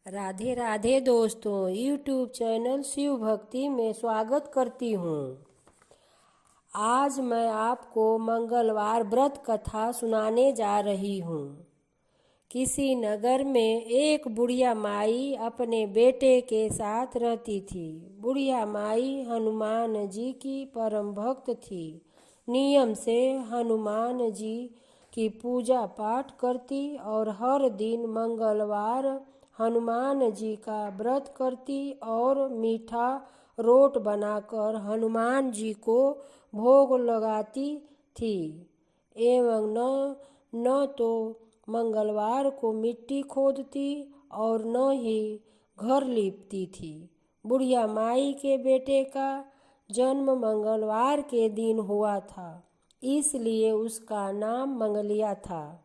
राधे राधे दोस्तों, YouTube channel Shiv भक्ति में स्वागत करती हूँ। आज मैं आपको मंगलवार व्रत कथा सुनाने जा रही हूँ। किसी नगर में एक बुढ़िया माई अपने बेटे के साथ रहती थी। बुढ़िया माई हनुमान जी की परम भक्त थी। नियम से हनुमान जी की पूजा पाठ करती और हर दिन मंगलवार हनुमान जी का व्रत करती और मीठा रोट बनाकर हनुमान जी को भोग लगाती थी एवं न तो मंगलवार को मिट्टी खोदती और न ही घर लीपती थी। बुढ़िया माई के बेटे का जन्म मंगलवार के दिन हुआ था, इसलिए उसका नाम मंगलिया था।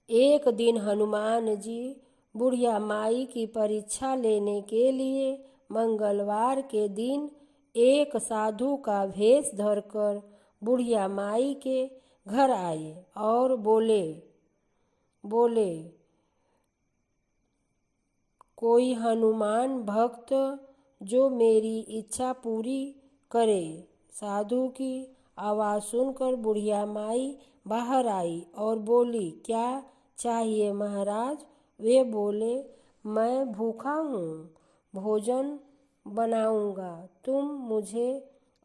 एक दिन हनुमान जी बुढ़िया माई की परीक्षा लेने के लिए मंगलवार के दिन एक साधु का भेष धरकर बुढ़िया माई के घर आए और बोले कोई हनुमान भक्त जो मेरी इच्छा पूरी करे। साधु की आवाज़ सुनकर बुढ़िया माई बाहर आई और बोली, क्या चाहिए महाराज? वे बोले, मैं भूखा हूँ, भोजन बनाऊंगा, तुम मुझे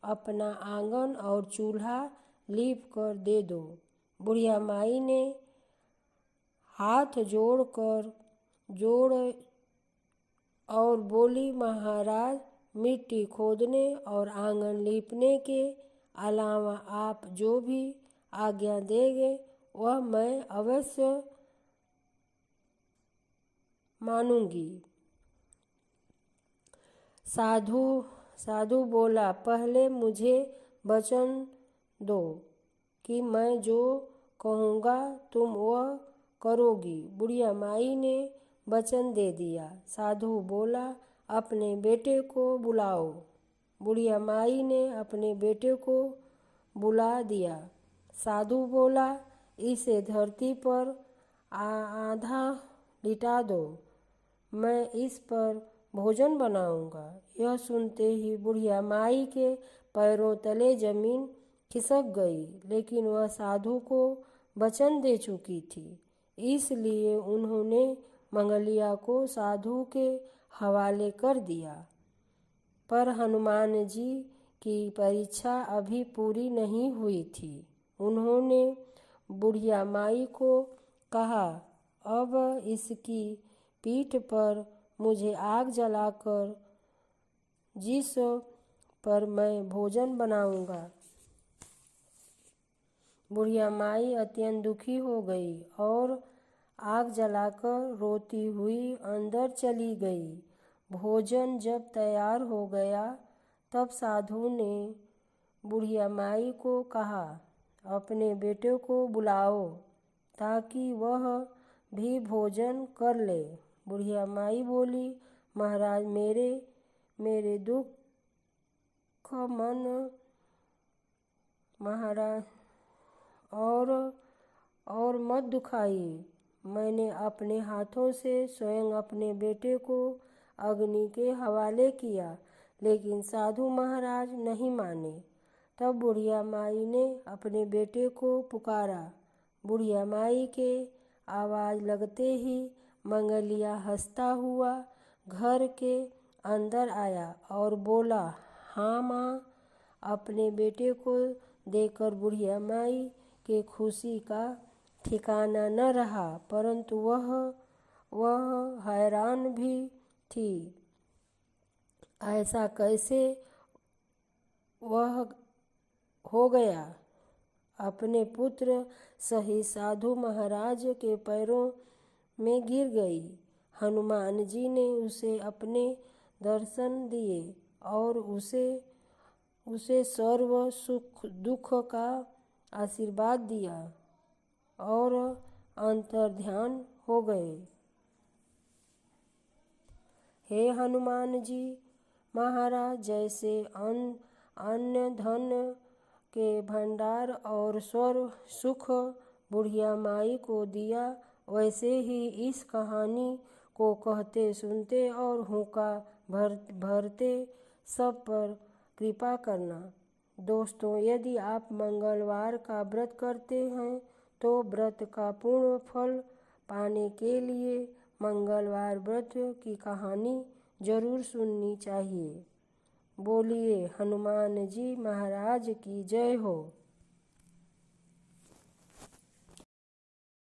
अपना आंगन और चूल्हा लीप कर दे दो। बुढ़िया माई ने हाथ जोड़ और बोली, महाराज, मिट्टी खोदने और आंगन लीपने के अलावा आप जो भी आज्ञा देंगे वह मैं अवश्य मानूंगी। साधु बोला, पहले मुझे वचन दो कि मैं जो कहूँगा तुम वह करोगी। बुढ़िया माई ने वचन दे दिया। साधु बोला, अपने बेटे को बुलाओ। बुढ़िया माई ने अपने बेटे को बुला दिया। साधु बोला, इसे धरती पर आधा लिटा दो, मैं इस पर भोजन बनाऊंगा। यह सुनते ही बुढ़िया माई के पैरों तले जमीन खिसक गई, लेकिन वह साधु को वचन दे चुकी थी, इसलिए उन्होंने मंगलिया को साधु के हवाले कर दिया। पर हनुमान जी की परीक्षा अभी पूरी नहीं हुई थी। उन्होंने बुढ़िया माई को कहा, अब इसकी पीठ पर मुझे आग जलाकर जिस पर मैं भोजन बनाऊंगा। बुढ़िया माई अत्यंत दुखी हो गई और आग जलाकर रोती हुई अंदर चली गई। भोजन जब तैयार हो गया तब साधु ने बुढ़िया माई को कहा, अपने बेटे को बुलाओ ताकि वह भी भोजन कर ले। बुढ़िया माई बोली, महाराज, मेरे दुख मन महाराज और मत दुखाइए। मैंने अपने हाथों से स्वयं अपने बेटे को अग्नि के हवाले किया, लेकिन साधु महाराज नहीं माने। तब बुढ़िया माई ने अपने बेटे को पुकारा। बुढ़िया माई के आवाज़ लगते ही मंगलिया हंसता हुआ घर के अंदर आया और बोला, हाँ माँ। अपने बेटे को देखकर बुढ़िया माई के खुशी का ठिकाना न रहा, परंतु वह हैरान भी थी। ऐसा कैसे वह हो गया? अपने पुत्र सही साधु महाराज के पैरों में गिर गई। हनुमान जी ने उसे अपने दर्शन दिए और उसे सर्व सुख दुख का आशीर्वाद दिया और अंतर्ध्यान हो गए। हे हनुमान जी महाराज, जैसे अन्न धन के भंडार और सर्व सुख बुढ़िया माई को दिया, वैसे ही इस कहानी को कहते सुनते और हुक्का भरते सब पर कृपा करना। दोस्तों, यदि आप मंगलवार का व्रत करते हैं तो व्रत का पूर्ण फल पाने के लिए मंगलवार व्रत की कहानी जरूर सुननी चाहिए। बोलिए हनुमान जी महाराज की जय हो।